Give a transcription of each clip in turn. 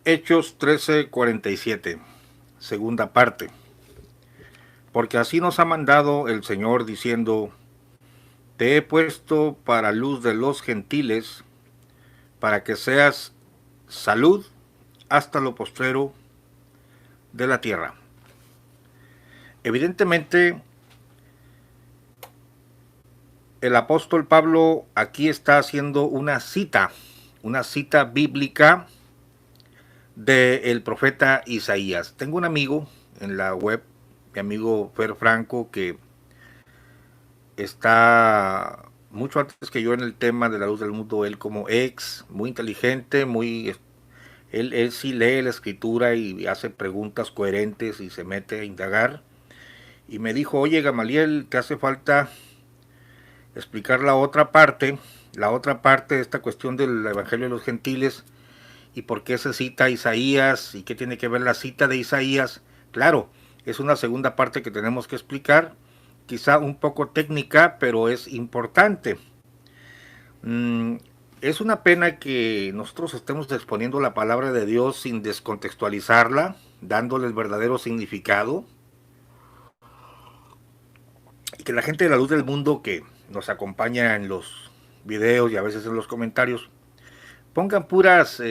Hechos 13:47, segunda parte. Porque así nos ha mandado el Señor diciendo, te he puesto para luz de los gentiles, para que seas salud hasta lo postrero de la tierra. Evidentemente, el apóstol Pablo aquí está haciendo una cita bíblica del profeta Isaías. Tengo un amigo en la web, mi amigo Fer Franco, que está mucho antes que yo en el tema de la luz del mundo. Él como muy inteligente, él sí lee la escritura y hace preguntas coherentes y se mete a indagar. Y me dijo, oye Gamaliel, te hace falta explicar la otra parte de esta cuestión del Evangelio de los Gentiles y por qué se cita Isaías y qué tiene que ver la cita de Isaías. Claro, es una segunda parte que tenemos que explicar, quizá un poco técnica, pero es importante. Es una pena que nosotros estemos exponiendo la palabra de Dios sin descontextualizarla, dándole el verdadero significado, y que la gente de la luz del mundo que nos acompaña en los videos y a veces en los comentarios pongan puros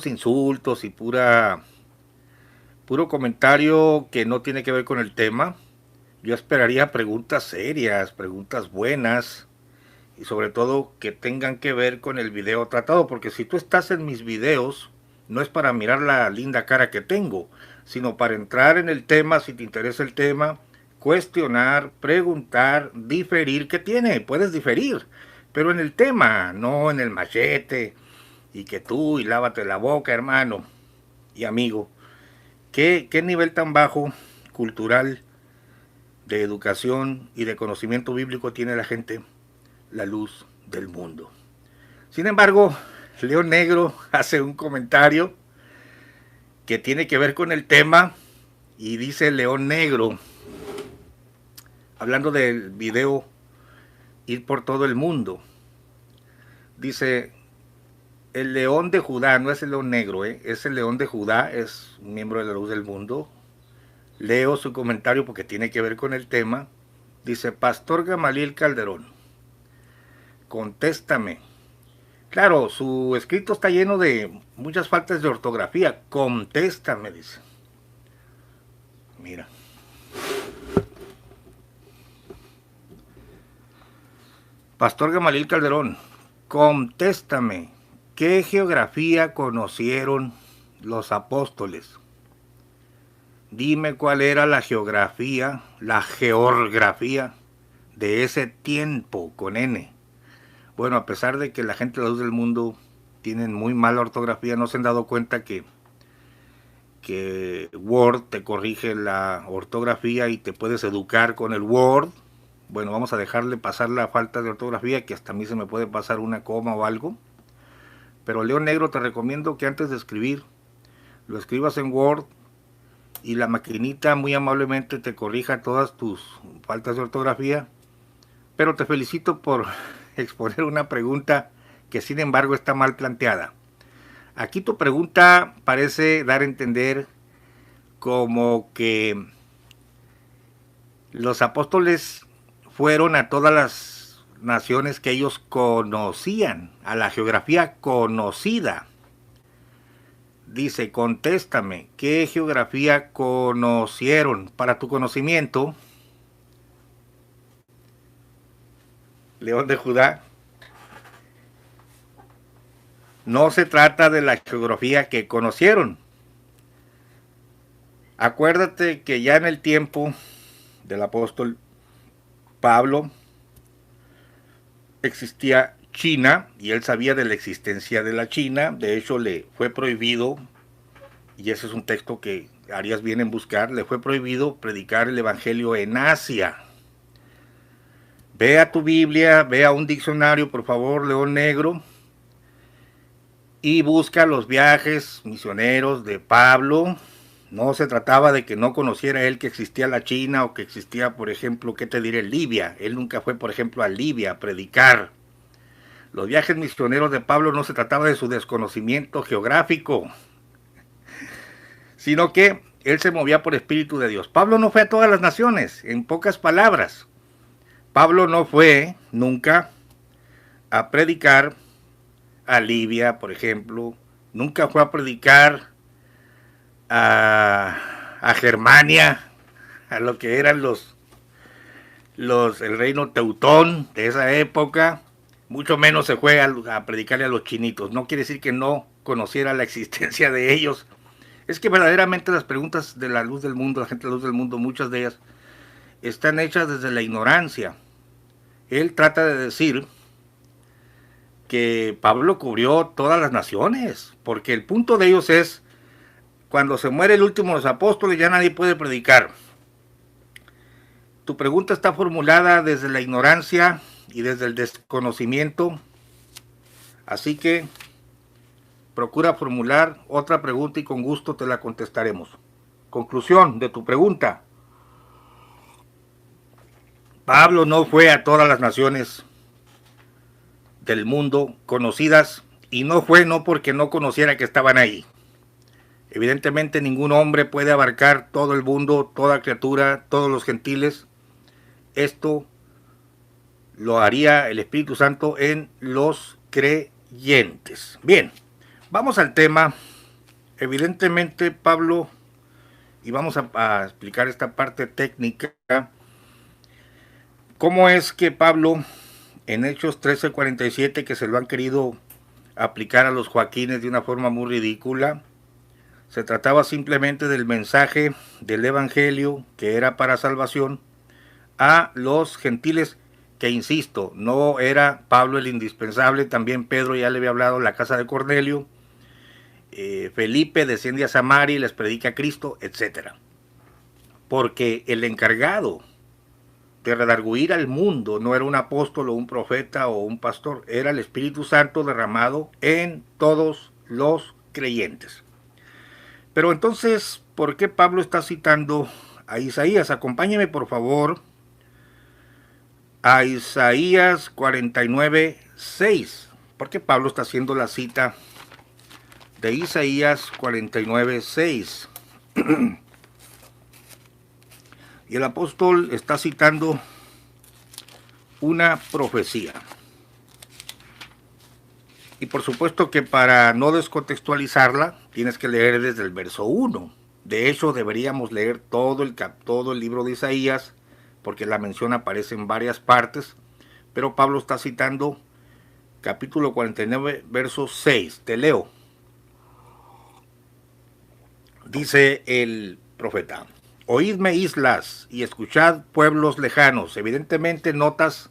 insultos y puro comentario que no tiene que ver con el tema. Yo esperaría preguntas serias, preguntas buenas y sobre todo que tengan que ver con el video tratado, porque si tú estás en mis videos no es para mirar la linda cara que tengo, sino para entrar en el tema, si te interesa el tema, cuestionar, preguntar, diferir. ¿Qué tiene? Puedes diferir, pero en el tema, no en el machete y que tú y lávate la boca, hermano y amigo. ¿Qué nivel tan bajo cultural, de educación y de conocimiento bíblico tiene la gente? La luz del mundo. Sin embargo, León Negro hace un comentario que tiene que ver con el tema y dice León Negro, hablando del video Ir por todo el mundo, dice, el león de Judá, no es el león negro, es el león de Judá, es un miembro de la luz del mundo. Leo su comentario porque tiene que ver con el tema. Dice, Pastor Gamaliel Calderón, contéstame. Claro, su escrito está lleno de muchas faltas de ortografía. Contéstame, dice. Mira. Pastor Gamaliel Calderón, contéstame. ¿Qué geografía conocieron los apóstoles? Dime cuál era la geografía de ese tiempo con N. Bueno, a pesar de que la gente de la luz del mundo tienen muy mala ortografía, no se han dado cuenta que Word te corrige la ortografía y te puedes educar con el Word. Bueno, vamos a dejarle pasar la falta de ortografía, que hasta a mí se me puede pasar una coma o algo. Pero León Negro, te recomiendo que antes de escribir, lo escribas en Word y la maquinita muy amablemente te corrija todas tus faltas de ortografía. Pero te felicito por exponer una pregunta que sin embargo está mal planteada. Aquí tu pregunta parece dar a entender como que los apóstoles fueron a todas las naciones que ellos conocían, a la geografía conocida. Dice, contéstame, ¿qué geografía conocieron? Para tu conocimiento, León de Judá, no se trata de la geografía que conocieron. Acuérdate que ya en el tiempo del apóstol Pablo existía China y él sabía de la existencia de la China. De hecho, le fue prohibido, y ese es un texto que harías bien en buscar, le fue prohibido predicar el evangelio en Asia. Ve a tu Biblia, ve a un diccionario, por favor, León Negro, y busca los viajes misioneros de Pablo. No se trataba de que no conociera él que existía la China o que existía, por ejemplo, ¿qué te diré? Libia. Él nunca fue, por ejemplo, a Libia a predicar. Los viajes misioneros de Pablo no se trataba de su desconocimiento geográfico, sino que él se movía por Espíritu de Dios. Pablo no fue a todas las naciones, en pocas palabras. Pablo no fue nunca a predicar a Libia, por ejemplo. Nunca fue a predicar a Germania, a lo que eran el reino teutón de esa época. Mucho menos se fue a predicarle a los chinitos. No quiere decir que no conociera la existencia de ellos. Es que verdaderamente las preguntas de la luz del mundo, la gente de la luz del mundo, muchas de ellas están hechas desde la ignorancia. Él trata de decir que Pablo cubrió todas las naciones, porque el punto de ellos es, cuando se muere el último de los apóstoles ya nadie puede predicar. Tu pregunta está formulada desde la ignorancia y desde el desconocimiento, así que procura formular otra pregunta y con gusto te la contestaremos. Conclusión de tu pregunta. Pablo no fue a todas las naciones del mundo conocidas, y no fue no porque no conociera que estaban ahí. Evidentemente ningún hombre puede abarcar todo el mundo, toda criatura, todos los gentiles. Esto lo haría el Espíritu Santo en los creyentes. Bien, vamos al tema. Evidentemente Pablo, y vamos a explicar esta parte técnica, cómo es que Pablo en Hechos 13:47, que se lo han querido aplicar a los Joaquines de una forma muy ridícula, se trataba simplemente del mensaje del Evangelio, que era para salvación, a los gentiles, que insisto, no era Pablo el indispensable, también Pedro ya le había hablado en la casa de Cornelio, Felipe desciende a Samaria y les predica a Cristo, etc. Porque el encargado de redarguir al mundo no era un apóstol o un profeta o un pastor, era el Espíritu Santo derramado en todos los creyentes. Pero entonces, ¿por qué Pablo está citando a Isaías? Acompáñeme por favor a Isaías 49:6. ¿Por qué Pablo está haciendo la cita de Isaías 49:6? Y el apóstol está citando una profecía. Y por supuesto que para no descontextualizarla, tienes que leer desde el verso 1. De hecho, deberíamos leer todo el libro de Isaías, porque la mención aparece en varias partes, pero Pablo está citando capítulo 49, verso 6. Te leo. Dice el profeta: Oídme, islas, y escuchad, pueblos lejanos. Evidentemente notas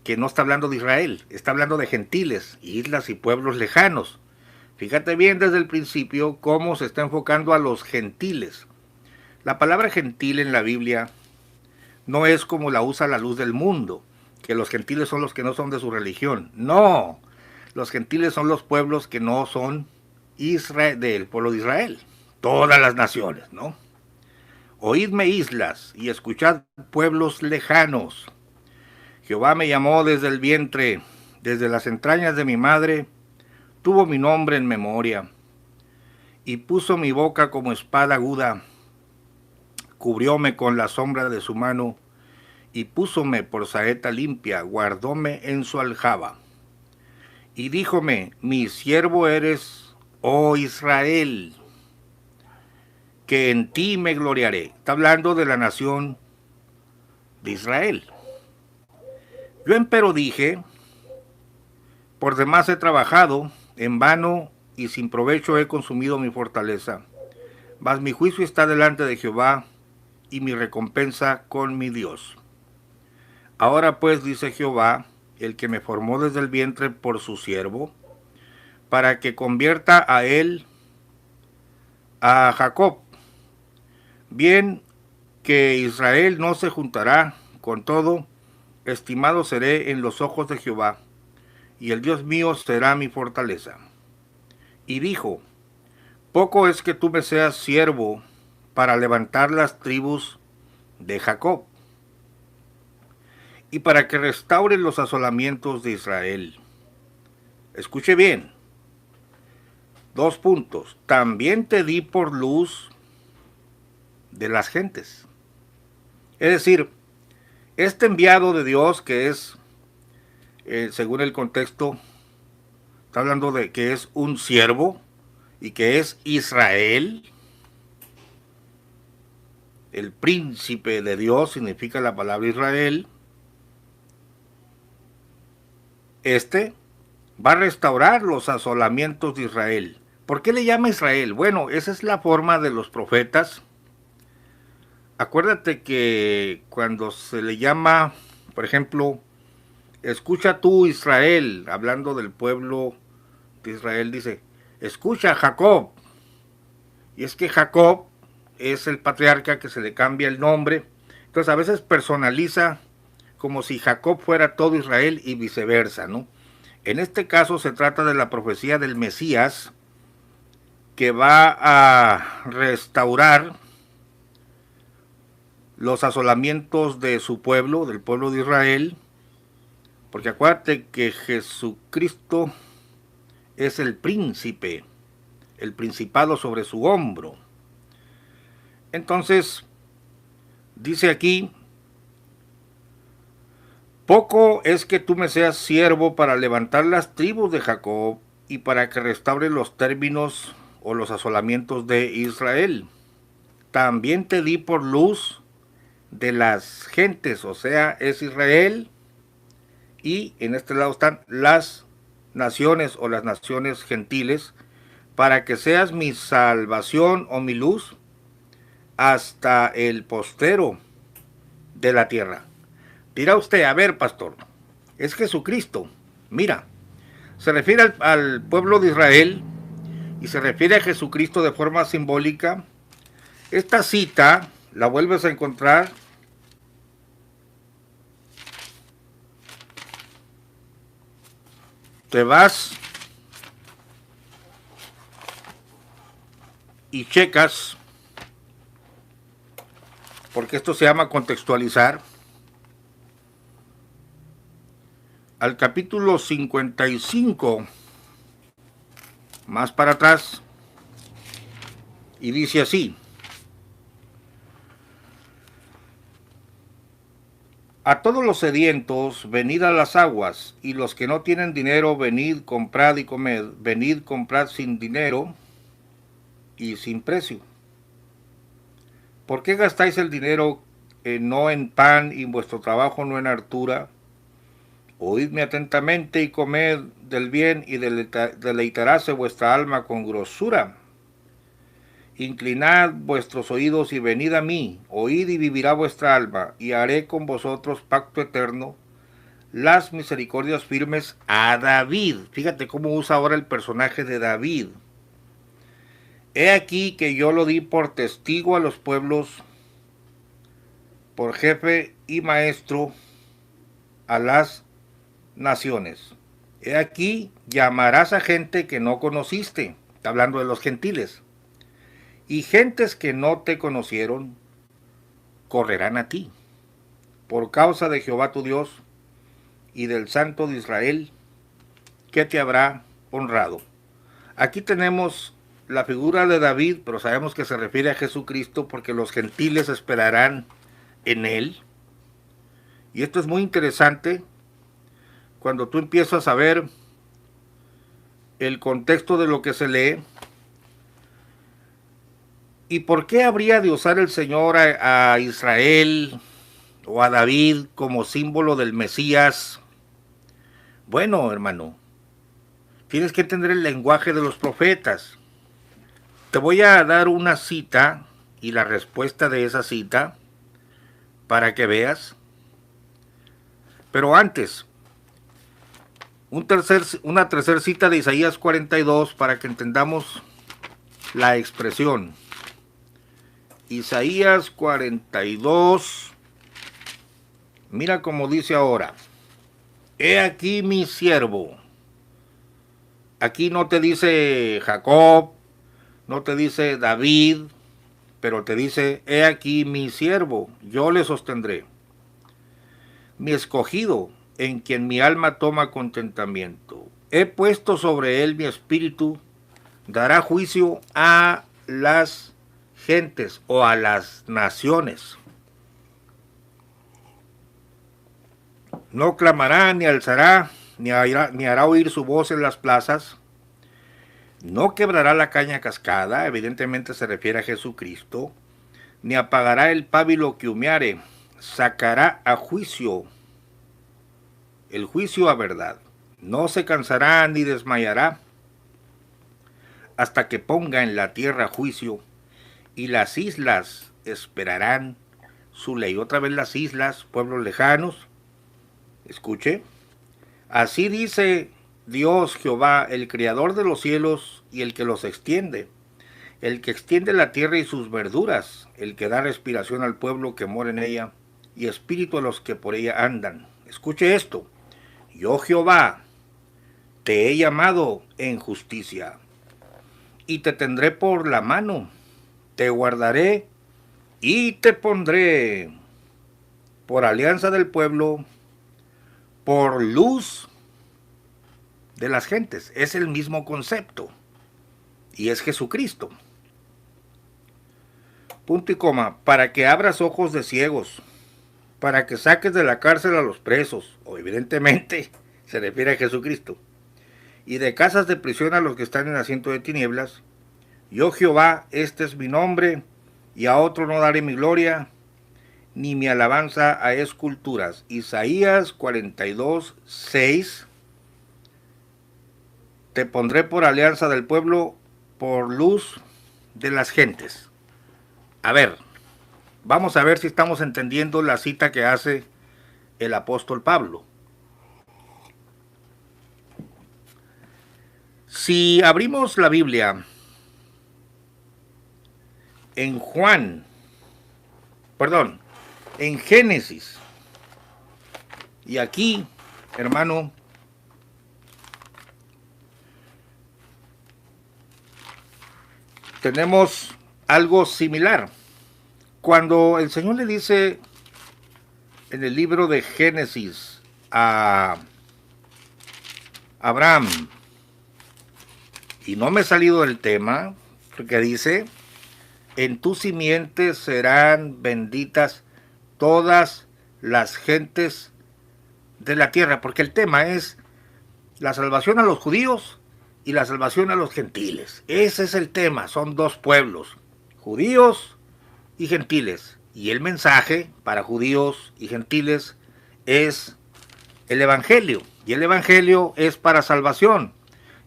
que no está hablando de Israel, está hablando de gentiles, islas y pueblos lejanos. Fíjate bien desde el principio cómo se está enfocando a los gentiles. La palabra gentil en la Biblia no es como la usa la luz del mundo, que los gentiles son los que no son de su religión. No, los gentiles son los pueblos que no son Israel, del pueblo de Israel. Todas las naciones, ¿no? Oídme, islas, y escuchad, pueblos lejanos. Jehová me llamó desde el vientre, desde las entrañas de mi madre, tuvo mi nombre en memoria, y puso mi boca como espada aguda, cubrióme con la sombra de su mano, y púsome por saeta limpia, guardóme en su aljaba. Y díjome, mi siervo eres, oh Israel, que en ti me gloriaré. Está hablando de la nación de Israel. Yo empero dije, por demás he trabajado, en vano y sin provecho he consumido mi fortaleza. Mas mi juicio está delante de Jehová, y mi recompensa con mi Dios. Ahora pues, dice Jehová, el que me formó desde el vientre por su siervo, para que convierta a él, a Jacob. Bien que Israel no se juntará, con todo, estimado seré en los ojos de Jehová, y el Dios mío será mi fortaleza. Y dijo, poco es que tú me seas siervo para levantar las tribus de Jacob, y para que restaure los asolamientos de Israel. Escuche bien. 2 puntos. También te di por luz de las gentes. Es decir, este enviado de Dios que es, según el contexto, está hablando de que es un siervo y que es Israel. El príncipe de Dios significa la palabra Israel. Este va a restaurar los asolamientos de Israel. ¿Por qué le llama Israel? Bueno, esa es la forma de los profetas. Acuérdate que cuando se le llama, por ejemplo, escucha tú Israel, hablando del pueblo de Israel, dice, escucha Jacob. Y es que Jacob es el patriarca que se le cambia el nombre. Entonces a veces personaliza como si Jacob fuera todo Israel y viceversa, ¿no? En este caso se trata de la profecía del Mesías que va a restaurar los asolamientos de su pueblo, del pueblo de Israel, porque acuérdate que Jesucristo es el príncipe, el principado sobre su hombro. Entonces, dice aquí, poco es que tú me seas siervo para levantar las tribus de Jacob y para que restaure los términos o los asolamientos de Israel. También te di por luz de las gentes, o sea, es Israel, y en este lado están las naciones o las naciones gentiles, para que seas mi salvación o mi luz hasta el postero de la tierra. Dirá usted, a ver, pastor, es Jesucristo. Mira, se refiere al pueblo de Israel y se refiere a Jesucristo de forma simbólica. Esta cita la vuelves a encontrar te vas y checas, porque esto se llama contextualizar, al capítulo 55, más para atrás, y dice así: a todos los sedientos, venid a las aguas, y los que no tienen dinero, venid, comprad y comed. Venid, comprad sin dinero y sin precio. ¿Por qué gastáis el dinero no en pan y vuestro trabajo no en hartura? Oídme atentamente y comed del bien y deleitaráse vuestra alma con grosura. Inclinad vuestros oídos y venid a mí, oíd y vivirá vuestra alma, y haré con vosotros pacto eterno, las misericordias firmes a David. Fíjate cómo usa ahora el personaje de David. He aquí que yo lo di por testigo a los pueblos, por jefe y maestro a las naciones. He aquí llamarás a gente que no conociste, está hablando de los gentiles, y gentes que no te conocieron correrán a ti, por causa de Jehová tu Dios y del Santo de Israel, que te habrá honrado. Aquí tenemos la figura de David, pero sabemos que se refiere a Jesucristo porque los gentiles esperarán en él. Y esto es muy interesante cuando tú empiezas a ver el contexto de lo que se lee. ¿Y por qué habría de usar el Señor a Israel o a David como símbolo del Mesías? Bueno, hermano, tienes que entender el lenguaje de los profetas. Te voy a dar una cita y la respuesta de esa cita para que veas. Pero antes, una tercera cita de Isaías 42 para que entendamos la expresión. Isaías 42, mira cómo dice ahora: he aquí mi siervo. Aquí no te dice Jacob, no te dice David, pero te dice: he aquí mi siervo, yo le sostendré. Mi escogido, en quien mi alma toma contentamiento. he puesto sobre él mi espíritu, dará juicio a las gentes o a las naciones. No clamará, ni alzará, ni hará oír su voz en las plazas. No quebrará la caña cascada, evidentemente se refiere a Jesucristo, ni apagará el pábilo que humeare, sacará a juicio, el juicio a verdad. No se cansará ni desmayará, hasta que ponga en la tierra juicio, y las islas esperarán su ley. Otra vez las islas, pueblos lejanos, escuche. Así dice Dios Jehová, el creador de los cielos y el que los extiende, el que extiende la tierra y sus verduras, el que da respiración al pueblo que mora en ella y espíritu a los que por ella andan. Escuche esto. Yo Jehová te he llamado en justicia y te tendré por la mano, te guardaré y te pondré por alianza del pueblo, por luz de las gentes. Es el mismo concepto y es Jesucristo. Punto y coma, para que abras ojos de ciegos, para que saques de la cárcel a los presos, o evidentemente se refiere a Jesucristo, y de casas de prisión a los que están en asiento de tinieblas. Yo Jehová, este es mi nombre, y a otro no daré mi gloria, ni mi alabanza a esculturas. Isaías 42, 6. Te pondré por alianza del pueblo, por luz de las gentes. A ver, vamos a ver si estamos entendiendo la cita que hace el apóstol Pablo. Si abrimos la Biblia en en Génesis, y aquí, hermano, tenemos algo similar. Cuando el Señor le dice en el libro de Génesis a Abraham, y no me he salido del tema, porque dice, en tu simiente serán benditas todas las gentes de la tierra, porque el tema es la salvación a los judíos y la salvación a los gentiles. Ese es el tema, son dos pueblos, judíos y gentiles. Y el mensaje para judíos y gentiles es el Evangelio. Y el Evangelio es para salvación.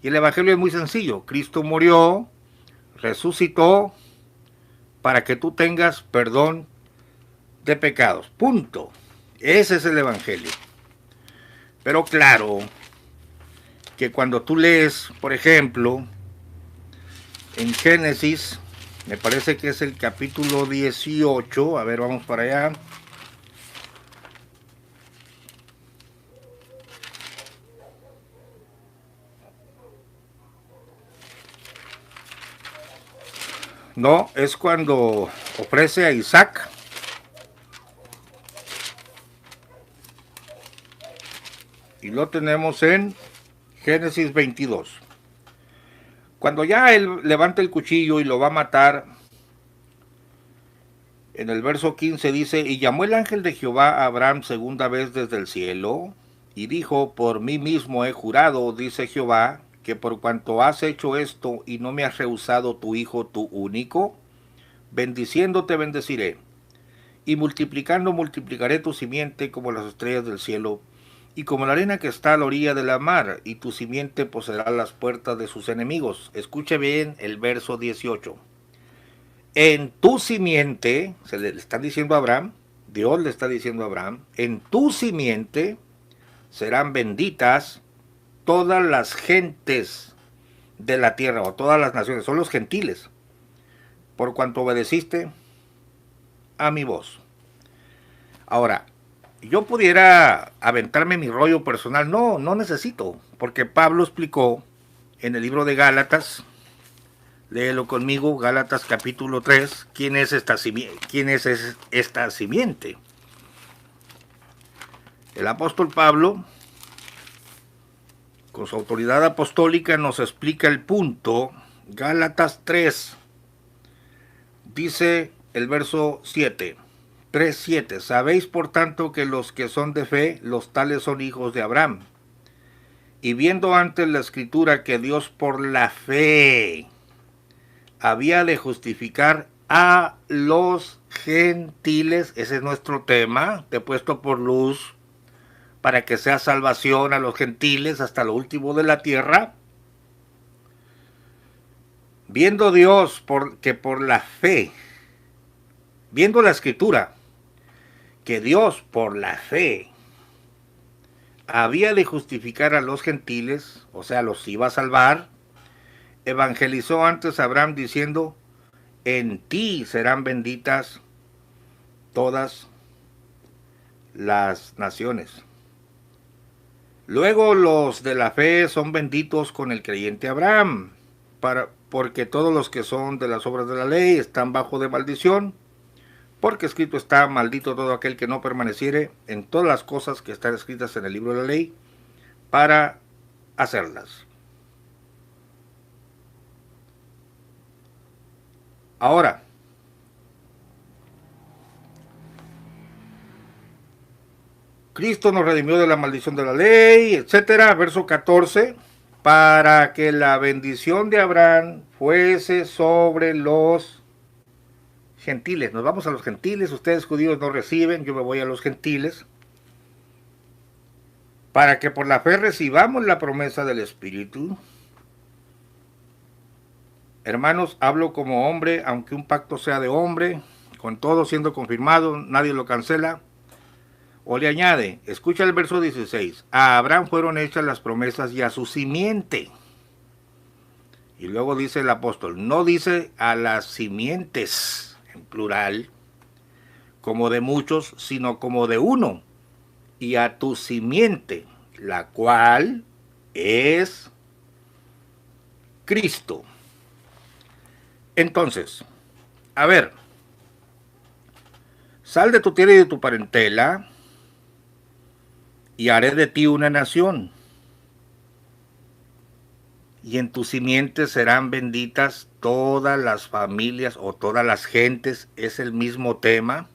Y el Evangelio es muy sencillo. Cristo murió, resucitó, para que tú tengas perdón de pecados. Punto. Ese es el Evangelio. Pero claro, que cuando tú lees, por ejemplo, en Génesis, me parece que es el capítulo 18, a ver, vamos para allá. No, es cuando ofrece a Isaac. Y lo tenemos en Génesis 22. Cuando ya él levanta el cuchillo y lo va a matar, en el verso 15 dice, y llamó el ángel de Jehová a Abraham segunda vez desde el cielo, y dijo, por mí mismo he jurado, dice Jehová, que por cuanto has hecho esto y no me has rehusado tu hijo, tu único, bendiciéndote bendeciré, y multiplicando multiplicaré tu simiente como las estrellas del cielo, y como la arena que está a la orilla de la mar, y tu simiente poseerá las puertas de sus enemigos. Escuche bien el verso 18. En tu simiente, se le están diciendo a Abraham, Dios le está diciendo a Abraham, en tu simiente serán benditas todas las gentes de la tierra, o todas las naciones, son los gentiles, por cuanto obedeciste a mi voz. Ahora, yo pudiera aventarme mi rollo personal, no necesito, porque Pablo explicó en el libro de Gálatas, léelo conmigo, Gálatas capítulo 3, ¿quién es esta simiente? El apóstol Pablo con su autoridad apostólica nos explica el punto. Gálatas 3, dice el verso 7, 3:7, sabéis por tanto que los que son de fe, los tales son hijos de Abraham. Y viendo antes la escritura que Dios por la fe había de justificar a los gentiles, ese es nuestro tema, te he puesto por luz para que sea salvación a los gentiles hasta lo último de la tierra. Viendo Dios que por la fe, viendo la escritura, que Dios por la fe había de justificar a los gentiles, o sea, los iba a salvar, evangelizó antes a Abraham diciendo, en ti serán benditas todas las naciones. Luego los de la fe son benditos con el creyente Abraham, porque todos los que son de las obras de la ley están bajo de maldición, porque escrito está, maldito todo aquel que no permaneciere en todas las cosas que están escritas en el libro de la ley, para hacerlas. Ahora, Cristo nos redimió de la maldición de la ley, etcétera. Verso 14, para que la bendición de Abraham fuese sobre los gentiles. Nos vamos a los gentiles, ustedes judíos no reciben, yo me voy a los gentiles. Para que por la fe recibamos la promesa del Espíritu. Hermanos, hablo como hombre, aunque un pacto sea de hombre, con todo siendo confirmado, nadie lo cancela. O le añade, escucha el verso 16, a Abraham fueron hechas las promesas y a su simiente. Y luego dice el apóstol, no dice a las simientes, en plural, como de muchos, sino como de uno, y a tu simiente, la cual es Cristo. Entonces, a ver, sal de tu tierra y de tu parentela, y haré de ti una nación, y en tu simiente serán benditas todas las familias o todas las gentes, es el mismo tema,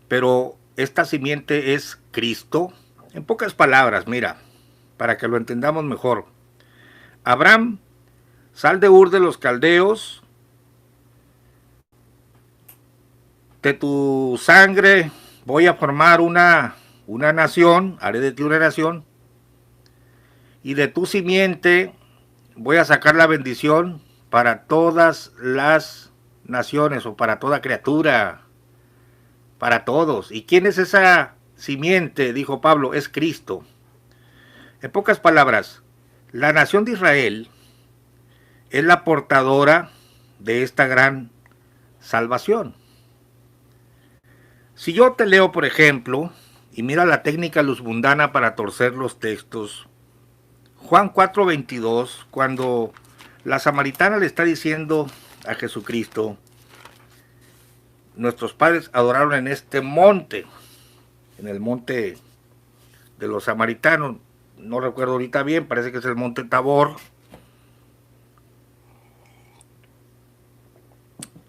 pero esta simiente es Cristo. En pocas palabras, mira, para que lo entendamos mejor, Abraham, sal de Ur de los Caldeos, de tu sangre voy a formar una nación, haré de ti una nación, y de tu simiente voy a sacar la bendición para todas las naciones o para toda criatura, para todos. ¿Y quién es esa simiente? Dijo Pablo, es Cristo. En pocas palabras, la nación de Israel es la portadora de esta gran salvación. Si yo te leo, por ejemplo, y mira la técnica luzmundana para torcer los textos, Juan 4:22, cuando la samaritana le está diciendo a Jesucristo, nuestros padres adoraron en este monte, en el monte de los samaritanos, no recuerdo ahorita bien, parece que es el monte Tabor,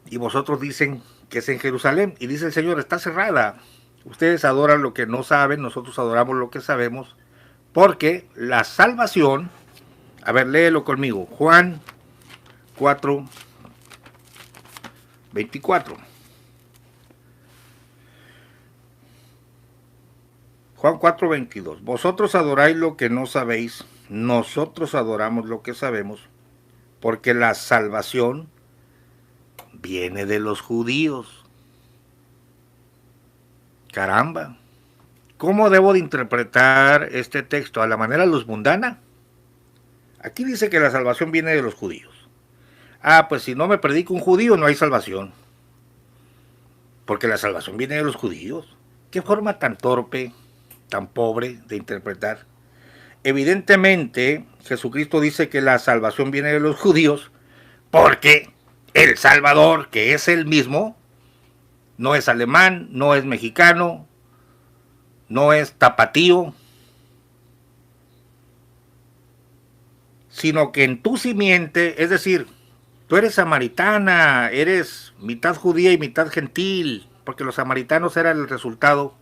y vosotros dicen que es en Jerusalén, y dice el Señor, está cerrada, ustedes adoran lo que no saben, nosotros adoramos lo que sabemos, porque la salvación, a ver, léelo conmigo, Juan 4:24. Juan 4:22. Vosotros adoráis lo que no sabéis, nosotros adoramos lo que sabemos, porque la salvación viene de los judíos. Caramba. ¿Cómo debo de interpretar este texto? ¿A la manera luzmundana? Aquí dice que la salvación viene de los judíos. Ah, pues si no me predica un judío no hay salvación. Porque la salvación viene de los judíos. ¿Qué forma tan torpe, tan pobre de interpretar? Evidentemente, Jesucristo dice que la salvación viene de los judíos porque el Salvador, que es el mismo, no es alemán, no es mexicano, no es tapatío, sino que en tu simiente, es decir, tú eres samaritana, eres mitad judía y mitad gentil, porque los samaritanos eran el resultado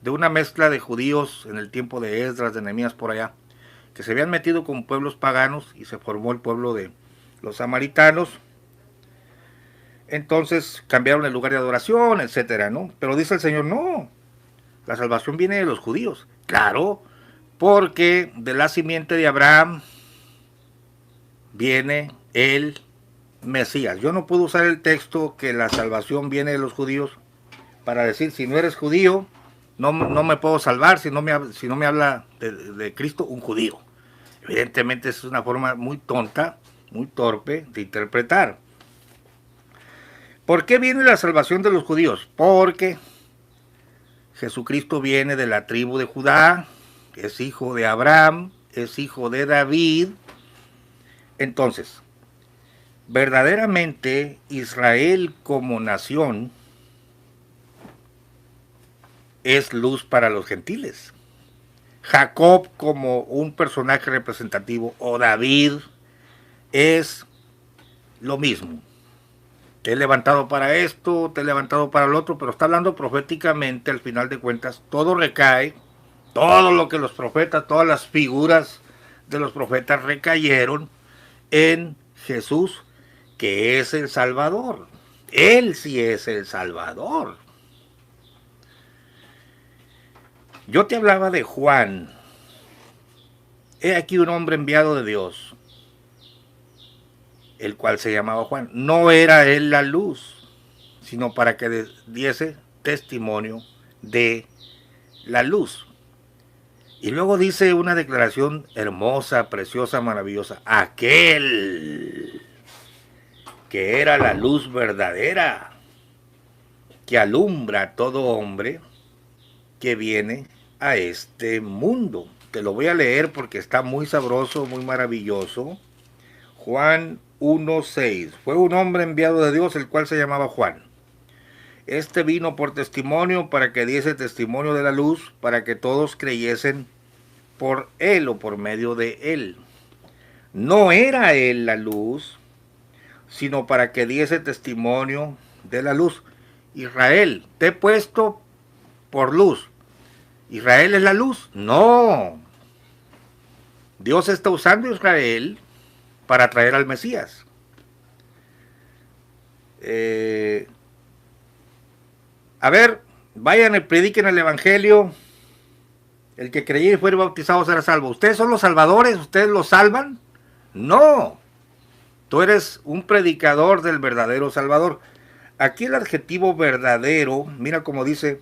de una mezcla de judíos en el tiempo de Esdras, de Nehemías por allá, que se habían metido con pueblos paganos y se formó el pueblo de los samaritanos. Entonces cambiaron el lugar de adoración, etcétera, ¿no? Pero dice el Señor, no, la salvación viene de los judíos. Claro, porque de la simiente de Abraham viene el Mesías. Yo no puedo usar el texto que la salvación viene de los judíos para decir, si no eres judío, no me puedo salvar si no me habla de Cristo un judío. Evidentemente es una forma muy tonta, muy torpe de interpretar. ¿Por qué viene la salvación de los judíos? Porque Jesucristo viene de la tribu de Judá, es hijo de Abraham, es hijo de David. Entonces, verdaderamente Israel como nación es luz para los gentiles. Jacob como un personaje representativo o David es lo mismo. Te he levantado para esto, te he levantado para el otro, pero está hablando proféticamente, al final de cuentas, todo recae, todo lo que los profetas, todas las figuras de los profetas recayeron en Jesús, que es el Salvador. Él sí es el Salvador. Yo te hablaba de Juan. He aquí un hombre enviado de Dios, el cual se llamaba Juan. No era él la luz, sino para que diese testimonio de la luz. Y luego dice una declaración hermosa, preciosa, maravillosa. Aquel que era la luz verdadera, que alumbra a todo hombre que viene a este mundo. Te lo voy a leer porque está muy sabroso, muy maravilloso. Juan 1:6. Fue un hombre enviado de Dios, el cual se llamaba Juan. Este vino por testimonio para que diese testimonio de la luz, para que todos creyesen por él o por medio de él. No era él la luz, sino para que diese testimonio de la luz. Israel, te he puesto por luz. ¿Israel es la luz? No. Dios está usando a Israel para traer al Mesías. A ver, vayan y prediquen el Evangelio. El que creyera y fuera bautizado será salvo. ¿Ustedes son los salvadores? ¿Ustedes los salvan? No. Tú eres un predicador del verdadero Salvador. Aquí el adjetivo verdadero, mira cómo dice,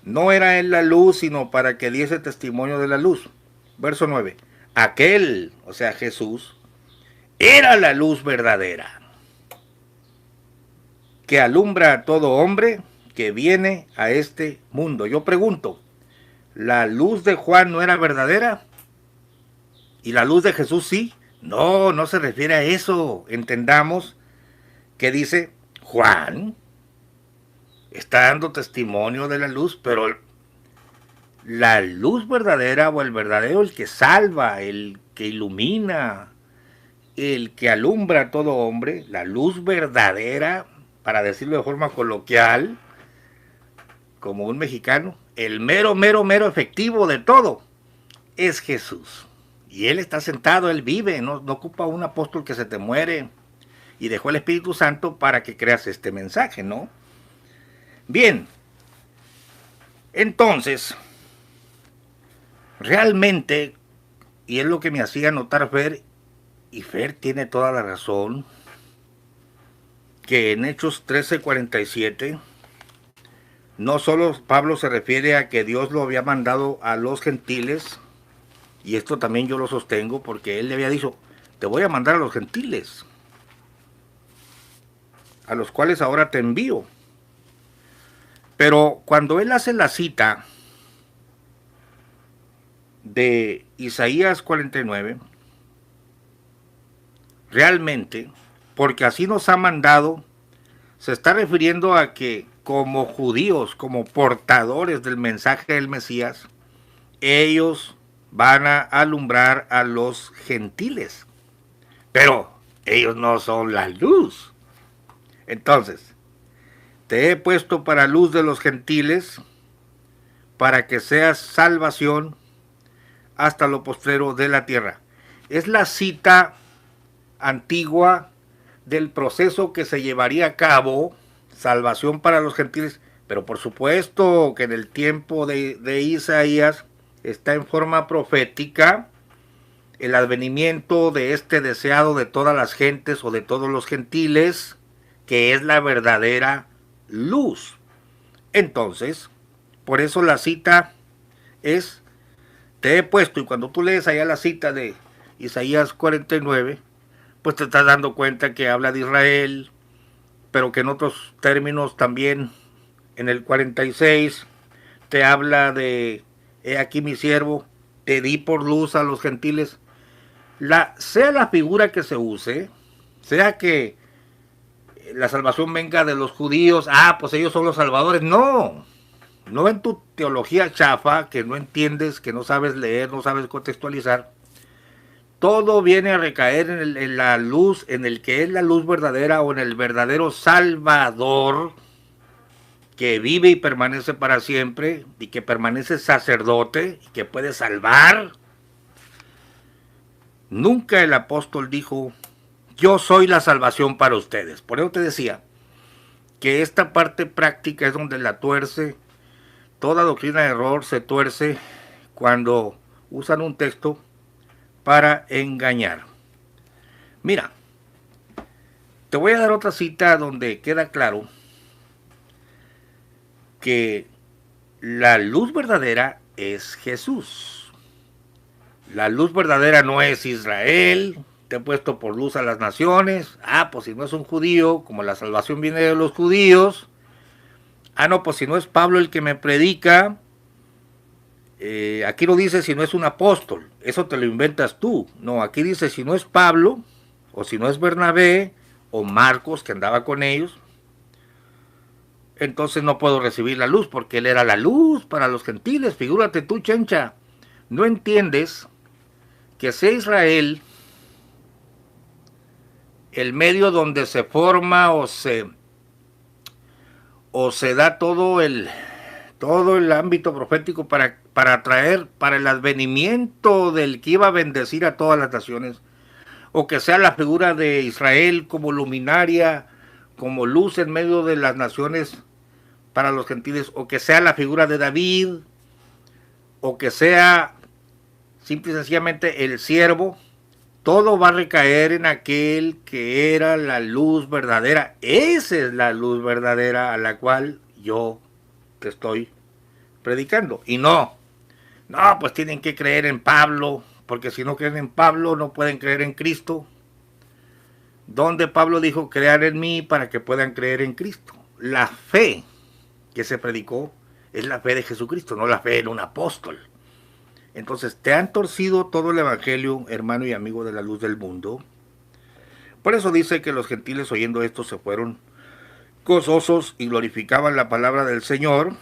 no era él la luz, sino para que diese testimonio de la luz. Verso 9. Aquel, o sea Jesús, era la luz verdadera, que alumbra a todo hombre que viene a este mundo. Yo pregunto, ¿la luz de Juan no era verdadera? ¿Y la luz de Jesús sí? No, no se refiere a eso. Entendamos que dice Juan está dando testimonio de la luz, pero la luz verdadera o el verdadero, el que salva, el que ilumina, el que alumbra a todo hombre, la luz verdadera, para decirlo de forma coloquial, como un mexicano, el mero efectivo de todo, es Jesús. Y Él está sentado, Él vive, no ocupa un apóstol que se te muere y dejó el Espíritu Santo para que creas este mensaje, ¿no? Bien, entonces, realmente, y es lo que me hacía notar Fer, y Fer tiene toda la razón, que en Hechos 13:47, no solo Pablo se refiere a que Dios lo había mandado a los gentiles, y esto también yo lo sostengo porque él le había dicho, te voy a mandar a los gentiles, a los cuales ahora te envío. Pero cuando él hace la cita de Isaías 49, realmente, porque así nos ha mandado, se está refiriendo a que como judíos, como portadores del mensaje del Mesías, ellos van a alumbrar a los gentiles. pero ellos no son la luz. Entonces, te he puesto para luz de los gentiles, para que seas salvación hasta lo postrero de la tierra. Es la cita antigua del proceso que se llevaría a cabo, salvación para los gentiles, pero por supuesto que en el tiempo de Isaías está en forma profética el advenimiento de este deseado de todas las gentes o de todos los gentiles, que es la verdadera luz. Entonces, por eso la cita es, te he puesto, y cuando tú lees allá la cita de Isaías 49, pues te estás dando cuenta que habla de Israel, pero que en otros términos también en el 46 te habla de, he aquí mi siervo, te di por luz a los gentiles. Sea la figura que se use, sea que la salvación venga de los judíos, pues ellos son los salvadores, no en tu teología chafa, que no entiendes, que no sabes leer, no sabes contextualizar. Todo viene a recaer en la luz, en el que es la luz verdadera o en el verdadero Salvador, que vive y permanece para siempre, y que permanece sacerdote, y que puede salvar. Nunca el apóstol dijo, yo soy la salvación para ustedes. Por eso te decía que esta parte práctica es donde la tuerce. Toda doctrina de error se tuerce cuando usan un texto para engañar. Mira, te voy a dar otra cita donde queda claro que la luz verdadera es Jesús. La luz verdadera no es Israel, te he puesto por luz a las naciones. Pues si no es un judío, como la salvación viene de los judíos. No, pues si no es Pablo el que me predica, aquí no dice si no es un apóstol, eso te lo inventas tú. No, aquí dice si no es Pablo, o si no es Bernabé, o Marcos que andaba con ellos, entonces no puedo recibir la luz, porque él era la luz para los gentiles. Figúrate tú, chencha, no entiendes que sea Israel el medio donde se forma o se da todo el ámbito profético para traer, para el advenimiento del que iba a bendecir a todas las naciones, o que sea la figura de Israel como luminaria, como luz en medio de las naciones para los gentiles, o que sea la figura de David, o que sea simple y sencillamente el siervo. Todo va a recaer en aquel que era la luz verdadera. Esa es la luz verdadera a la cual yo te estoy predicando. Y no, pues tienen que creer en Pablo, porque si no creen en Pablo no pueden creer en Cristo. Donde Pablo dijo, crean en mí para que puedan creer en Cristo. La fe que se predicó es la fe de Jesucristo, no la fe en un apóstol. Entonces, te han torcido todo el evangelio, hermano y amigo de la luz del mundo. Por eso dice que los gentiles oyendo esto se fueron gozosos y glorificaban la palabra del Señor,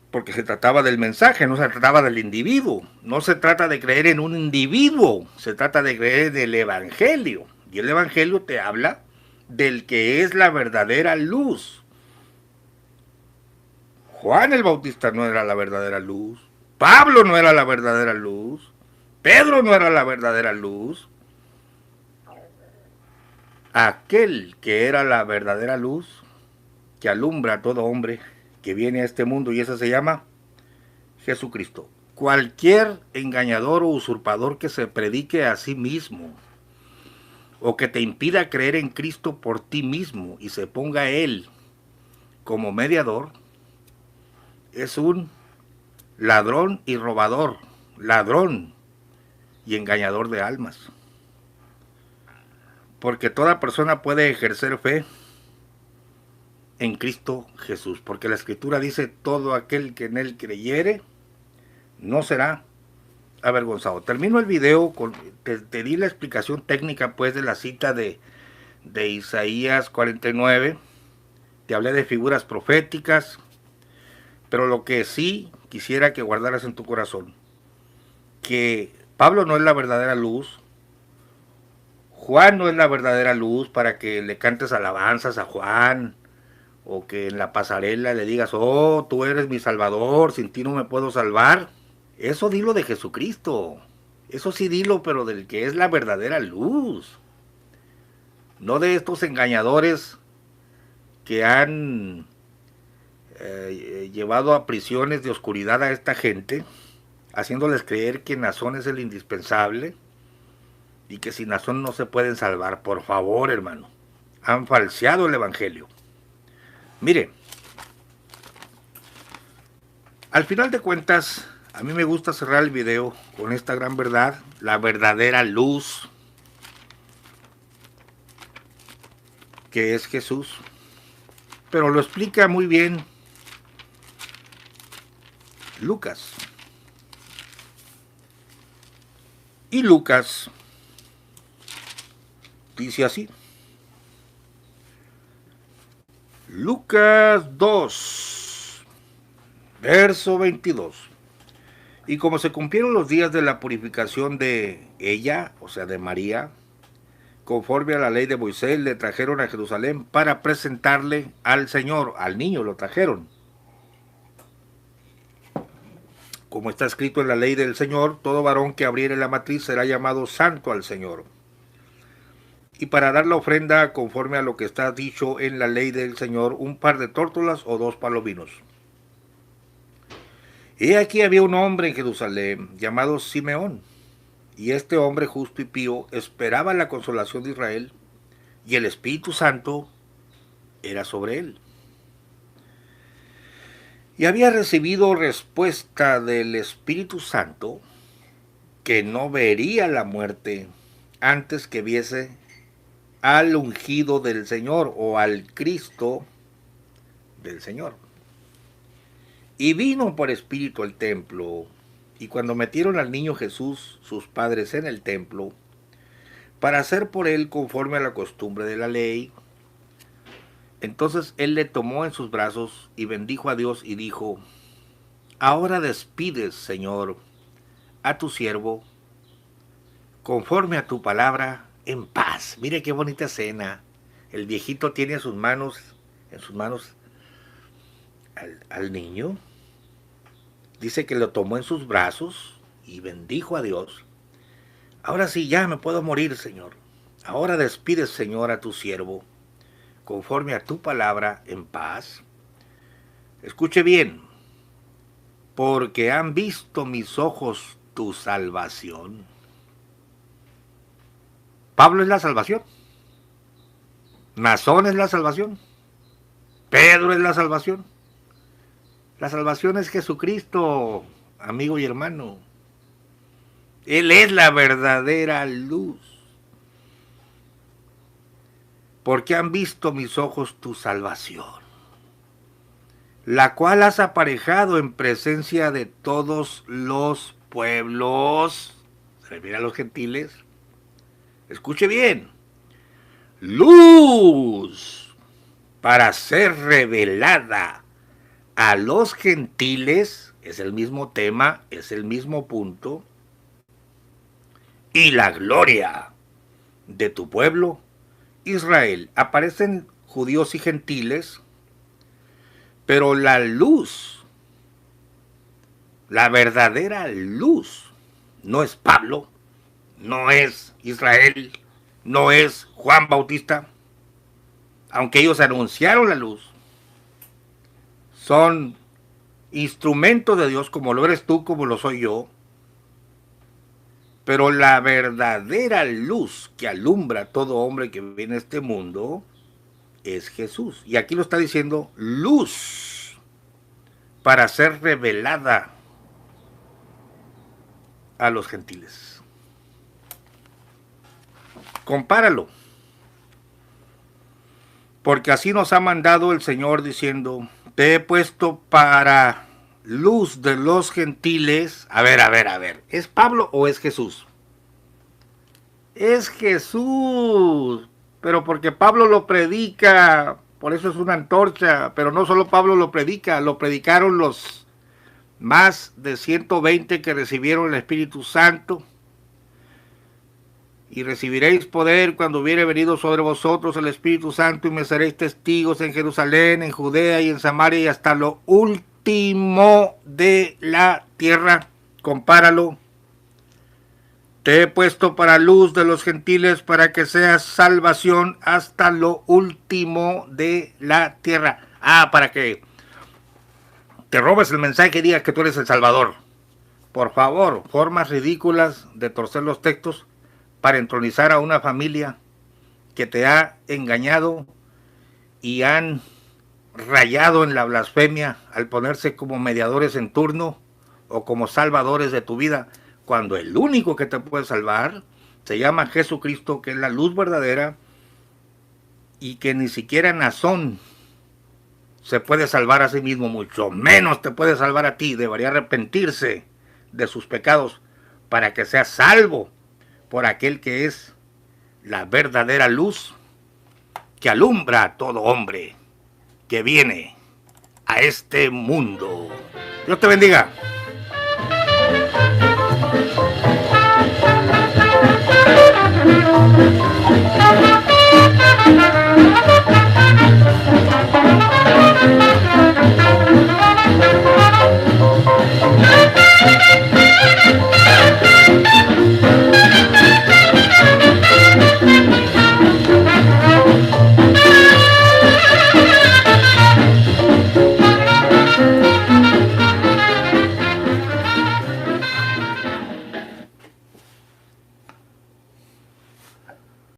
porque se trataba del mensaje, no se trataba del individuo. No se trata de creer en un individuo, se trata de creer en el evangelio. Y el evangelio te habla del que es la verdadera luz. Juan el Bautista no era la verdadera luz. Pablo no era la verdadera luz. Pedro no era la verdadera luz. Aquel que era la verdadera luz, que alumbra a todo hombre que viene a este mundo, y ese se llama Jesucristo. Cualquier engañador o usurpador que se predique a sí mismo, o que te impida creer en Cristo por ti mismo y se ponga a Él como mediador, es un ladrón y robador, ladrón y engañador de almas. Porque toda persona puede ejercer fe en Cristo Jesús, porque la Escritura dice, todo aquel que en Él creyere, no será avergonzado. Termino el video, te di la explicación técnica pues de la cita de Isaías 49, te hablé de figuras proféticas, pero lo que sí quisiera que guardaras en tu corazón, que Pablo no es la verdadera luz, Juan no es la verdadera luz para que le cantes alabanzas a Juan, o que en la pasarela le digas, oh, tú eres mi salvador, sin ti no me puedo salvar. Eso dilo de Jesucristo. Eso sí dilo, pero del que es la verdadera luz. No de estos engañadores que han llevado a prisiones de oscuridad a esta gente, haciéndoles creer que Nazón es el indispensable y que sin Nazón no se pueden salvar. Por favor, hermano, han falseado el evangelio. Mire, al final de cuentas, a mí me gusta cerrar el video con esta gran verdad, la verdadera luz que es Jesús. Pero lo explica muy bien Lucas. Y Lucas dice así. Lucas 2, verso 22. Y como se cumplieron los días de la purificación de ella, o sea, de María, conforme a la ley de Moisés, le trajeron a Jerusalén para presentarle al Señor. Al niño lo trajeron. Como está escrito en la ley del Señor, todo varón que abriere la matriz será llamado santo al Señor. Y para dar la ofrenda, conforme a lo que está dicho en la ley del Señor, un par de tórtolas o 2 palominos. He aquí había un hombre en Jerusalén llamado Simeón, y este hombre justo y pío esperaba la consolación de Israel, y el Espíritu Santo era sobre él. Y había recibido respuesta del Espíritu Santo que no vería la muerte antes que viese al ungido del Señor o al Cristo del Señor. Y vino por espíritu al templo, y cuando metieron al niño Jesús, sus padres, en el templo, para hacer por él conforme a la costumbre de la ley, entonces él le tomó en sus brazos y bendijo a Dios y dijo, ahora despides, Señor, a tu siervo, conforme a tu palabra, en paz. Mire qué bonita escena. El viejito tiene en sus manos al niño. Dice que lo tomó en sus brazos y bendijo a Dios. Ahora sí, ya me puedo morir, Señor. Ahora despides, Señor, a tu siervo, conforme a tu palabra, en paz. Escuche bien, porque han visto mis ojos tu salvación. Pablo es la salvación. Nazón es la salvación. Pedro es la salvación. La salvación es Jesucristo, amigo y hermano. Él es la verdadera luz. Porque han visto mis ojos tu salvación, la cual has aparejado en presencia de todos los pueblos. Se refiere a los gentiles. Escuche bien. Luz para ser revelada a los gentiles, es el mismo tema, es el mismo punto, y la gloria de tu pueblo, Israel. Aparecen judíos y gentiles, pero la luz, la verdadera luz, no es Pablo, no es Israel, no es Juan Bautista, aunque ellos anunciaron la luz. Son instrumentos de Dios, como lo eres tú, como lo soy yo. Pero la verdadera luz que alumbra a todo hombre que vive en este mundo es Jesús. Y aquí lo está diciendo, luz para ser revelada a los gentiles. Compáralo. Porque así nos ha mandado el Señor diciendo, te he puesto para luz de los gentiles. A ver, ¿es Pablo o es Jesús? Es Jesús, pero porque Pablo lo predica, por eso es una antorcha, pero no solo Pablo lo predica, lo predicaron los más de 120 que recibieron el Espíritu Santo. y recibiréis poder cuando hubiere venido sobre vosotros el Espíritu Santo, y me seréis testigos en Jerusalén, en Judea y en Samaria, y hasta lo último de la tierra. Compáralo. Te he puesto para luz de los gentiles, para que seas salvación hasta lo último de la tierra. Para que te robes el mensaje y digas que tú eres el Salvador. Por favor, formas ridículas de torcer los textos para entronizar a una familia que te ha engañado y han rayado en la blasfemia al ponerse como mediadores en turno o como salvadores de tu vida, cuando el único que te puede salvar se llama Jesucristo, que es la luz verdadera, y que ni siquiera Nazón se puede salvar a sí mismo, mucho menos te puede salvar a ti. Debería arrepentirse de sus pecados para que sea salvo por aquel que es la verdadera luz que alumbra a todo hombre que viene a este mundo. Dios te bendiga.